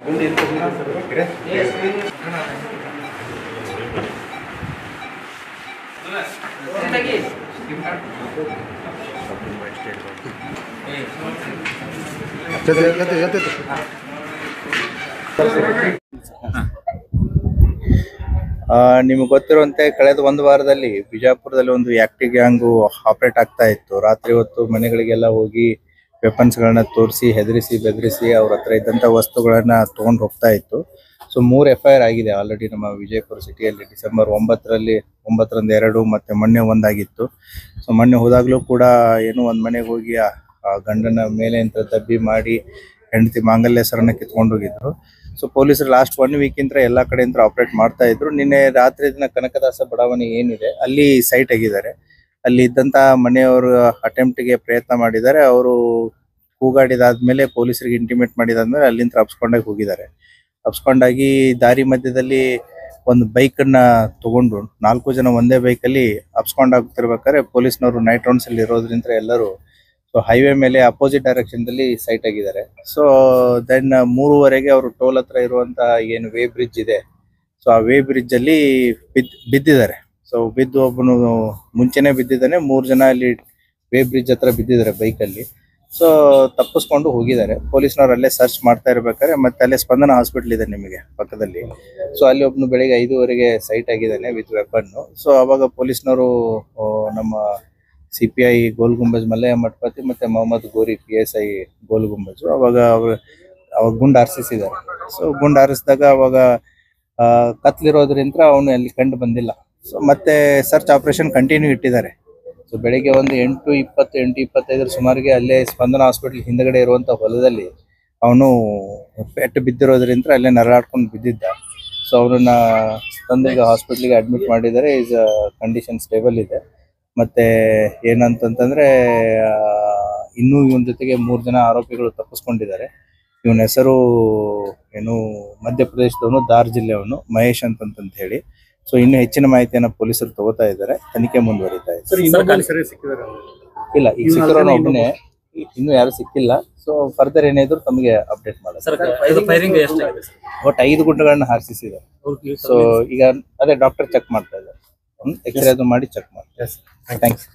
ನಿಮಗೆ ಗೊತ್ತಿರುವಂತೆ ಕಳೆದ ಒಂದು ವಾರದಲ್ಲಿ ಬಿಜಾಪುರದಲ್ಲಿ ಒಂದು ಆಕ್ಟಿವ್ ಗ್ಯಾಂಗು ಆಪರೇಟ್ ಆಗ್ತಾ ಇತ್ತು. ರಾತ್ರಿ ಹೊತ್ತು ಮನೆಗಳಿಗೆಲ್ಲ ಹೋಗಿ ವೆಪನ್ಸ್ ಗಳನ್ನ ತೋರಿಸಿ ಹೆದರಿಸಿ ಬೆದರಿಸಿ ಅವ್ರ ಹತ್ರ ಇದ್ದಂತ ವಸ್ತುಗಳನ್ನ ತಗೊಂಡು ಹೋಗ್ತಾ ಇತ್ತು. ಸೊ 3 FIR ಆಗಿದೆ ಆಲ್ರೆಡಿ ನಮ್ಮ ವಿಜಯಪುರ ಸಿಟಿಯಲ್ಲಿ. ಡಿಸೆಂಬರ್ 9ರಂದು 2 ಮತ್ತೆ ಮೊನ್ನೆ ಒಂದಾಗಿತ್ತು. ಸೊ ಮೊನ್ನೆ ಹೋದಾಗ್ಲೂ ಕೂಡ ಏನೋ ಒಂದ್ ಮನೆಗೆ ಹೋಗಿ ಆ ಗಂಡನ ಮೇಲೆ ಅಂತ ದಬ್ಬಿ ಮಾಡಿ ಹೆಂಡತಿ ಮಾಂಗಲ್ಯ ಸರನ್ನ ಕಿತ್ಕೊಂಡು ಹೋಗಿದ್ರು. ಸೊ ಪೊಲೀಸರು ಲಾಸ್ಟ್ 1 ವೀಕ್ ಇಂದ ಎಲ್ಲಾ ಕಡೆಯಿಂದ ಆಪರೇಟ್ ಮಾಡ್ತಾ ಇದ್ರು. ನಿನ್ನೆ ರಾತ್ರಿ ದಿನ ಕನಕದಾಸ ಬಡಾವಣೆ ಏನಿದೆ ಅಲ್ಲಿ ಸೈಟ್ ಆಗಿದ್ದಾರೆ. ಅಲ್ಲಿ ಇದ್ದಂತ ಮನೆಯವರು ಅಟೆಂಪ್ಟ್ ಗೆ ಪ್ರಯತ್ನ ಮಾಡಿದ್ದಾರೆ. ಅವರು ಕೂಗಾಡಿದಾದ್ಮೇಲೆ ಪೊಲೀಸರಿಗೆ ಇಂಟಿಮೇಟ್ ಮಾಡಿದಾದ್ಮೇಲೆ ಅಲ್ಲಿಂದ ತಪ್ಪಿಸ್ಕೊಂಡಾಗಿ ಹೋಗಿದ್ದಾರೆ. ತಪ್ಪಿಸ್ಕೊಂಡಾಗಿ ದಾರಿ ಮಧ್ಯದಲ್ಲಿ ಒಂದು ಬೈಕ್ ಅನ್ನ ತಗೊಂಡು 4 ಜನ ಒಂದೇ ಬೈಕ್ ಅಲ್ಲಿ ಅಪ್ಸ್ಕೊಂಡಾಗ್ತಿರ್ಬೇಕಾದ್ರೆ ಪೊಲೀಸ್ನವರು ನೈಟ್ ರೌಂಡ್ಸ್ ಅಲ್ಲಿ ಇರೋದ್ರಿಂದ ಎಲ್ಲರೂ ಸೊ ಹೈವೇ ಮೇಲೆ ಅಪೋಸಿಟ್ ಡೈರೆಕ್ಷನ್ ದಲ್ಲಿ ಸೈಟ್ ಆಗಿದ್ದಾರೆ. ಸೊ ದೆನ್ 3:15 ಅವರು ಟೋಲ್ ಹತ್ರ ಇರುವಂತ ಏನು ವೇ ಬ್ರಿಡ್ಜ್ ಇದೆ, ಸೊ ಆ ವೇ ಬ್ರಿಡ್ಜ್ ಅಲ್ಲಿ ಬಿದ್ದಿದ್ದಾರೆ. ಸೊ ಬಿದ್ದು ಒಬ್ಬನು ಮುಂಚೆನೆ ಬಿದ್ದಿದ್ದಾನೆ. 3 ಜನ ಅಲ್ಲಿ ವೇ ಬ್ರಿಡ್ಜ್ ಹತ್ರ ಬಿದ್ದಿದ್ದಾರೆ ಬೈಕ್ ಅಲ್ಲಿ. ಸೊ ತಪ್ಪಿಸ್ಕೊಂಡು ಹೋಗಿದ್ದಾರೆ. ಪೊಲೀಸ್ನವ್ರು ಅಲ್ಲೇ ಸರ್ಚ್ ಮಾಡ್ತಾ ಇರ್ಬೇಕಾದ್ರೆ ಮತ್ತೆ ಅಲ್ಲೇ ಸ್ಪಂದನ ಹಾಸ್ಪಿಟಲ್ ಇದೆ ನಿಮಗೆ ಪಕ್ಕದಲ್ಲಿ. ಸೊ ಅಲ್ಲಿ ಒಬ್ನು ಬೆಳಿಗ್ಗೆ 5:15 ಸೈಟ್ ಆಗಿದ್ದಾನೆ ವಿತ್ ವೆಪನ್. ಸೊ ಅವಾಗ ಪೊಲೀಸ್ನವರು ನಮ್ಮ CPI ಗೋಲ್ ಗುಂಬಜ್ ಮಲ್ಲಯ್ಯ ಮಠಪತಿ ಮತ್ತೆ ಮೊಹಮ್ಮದ್ ಗೋರಿ PSI ಗೋಲ್ ಗುಂಬಜ್ ಅವಾಗ ಗುಂಡು ಹಾರಿಸಿದ್ದಾರೆ. ಸೊ ಗುಂಡು ಹಾರಿಸಿದಾಗ ಅವಾಗ ಕತ್ಲಿರೋದ್ರಿಂದ ಅವನು ಅಲ್ಲಿ ಕಂಡು ಬಂದಿಲ್ಲ. ಸೊ ಮತ್ತೆ ಸರ್ಚ್ ಆಪರೇಷನ್ ಕಂಟಿನ್ಯೂ ಇಟ್ಟಿದ್ದಾರೆ. ಸೊ ಬೆಳಿಗ್ಗೆ ಒಂದು 8:20 8:25 ಸುಮಾರಿಗೆ ಅಲ್ಲೇ ಸ್ಪಂದನ ಹಾಸ್ಪಿಟಲ್ ಹಿಂದಗಡೆ ಇರುವಂತ ಹೊಲದಲ್ಲಿ ಅವನು ಪೆಟ್ಟು ಬಿದ್ದಿರೋದ್ರಿಂದ ಅಲ್ಲೇ ನರಳಾಡ್ಕೊಂಡು ಬಿದ್ದಿದ್ದ. ಸೊ ಅವನನ್ನ ತಂದೆಗೆ ಹಾಸ್ಪಿಟ್ಲಿಗೆ ಅಡ್ಮಿಟ್ ಮಾಡಿದ್ದಾರೆ. ಈಸ್ ಕಂಡೀಷನ್ ಸ್ಟೇಬಲ್ ಇದೆ. ಮತ್ತೆ ಏನಂತಂದ್ರೆ ಇನ್ನೂ ಇವನ್ ಜೊತೆಗೆ 3 ಜನ ಆರೋಪಿಗಳು ತಪ್ಪಿಸ್ಕೊಂಡಿದ್ದಾರೆ. ಇವನ ಹೆಸರು ಏನು ಮಧ್ಯಪ್ರದೇಶದವನು, ಧಾರ್ ಜಿಲ್ಲೆಯವನು, ಮಹೇಶ್ ಅಂತ ಹೇಳಿ. ಸೊ ಇನ್ನು ಹೆಚ್ಚಿನ ಮಾಹಿತಿಯನ್ನ ಪೊಲೀಸರು ತಗೋತಾ ಇದ್ದಾರೆ. ತನಿಖೆ ಮುಂದುವರಿತಾ ಇದೆ. ಇಲ್ಲ, ಈಗ ಸಿಕ್ಕಿರೋನು ಒಬ್ಬನೇ, ಇನ್ನು ಯಾರು ಸಿಕ್ಕಿಲ್ಲ. ಸೊ ಫರ್ದರ್ ಏನಿದ್ರು ತಮಗೆ ಅಪ್ಡೇಟ್ ಮಾಡೋದು. ಒಟ್ಟು 5 ಗುಂಡುಗಳನ್ನ ಹಾರಿಸಿದ್ದಾರೆ. ಸೊ ಈಗ ಅದೇ ಡಾಕ್ಟರ್ ಚೆಕ್ ಮಾಡ್ತಾ ಇದ್ದಾರೆ. ಎಕ್ಸ್ರೇ ಅದು ಮಾಡಿ ಚೆಕ್ ಮಾಡ್ತಾರೆ. ಥ್ಯಾಂಕ್ಸ್.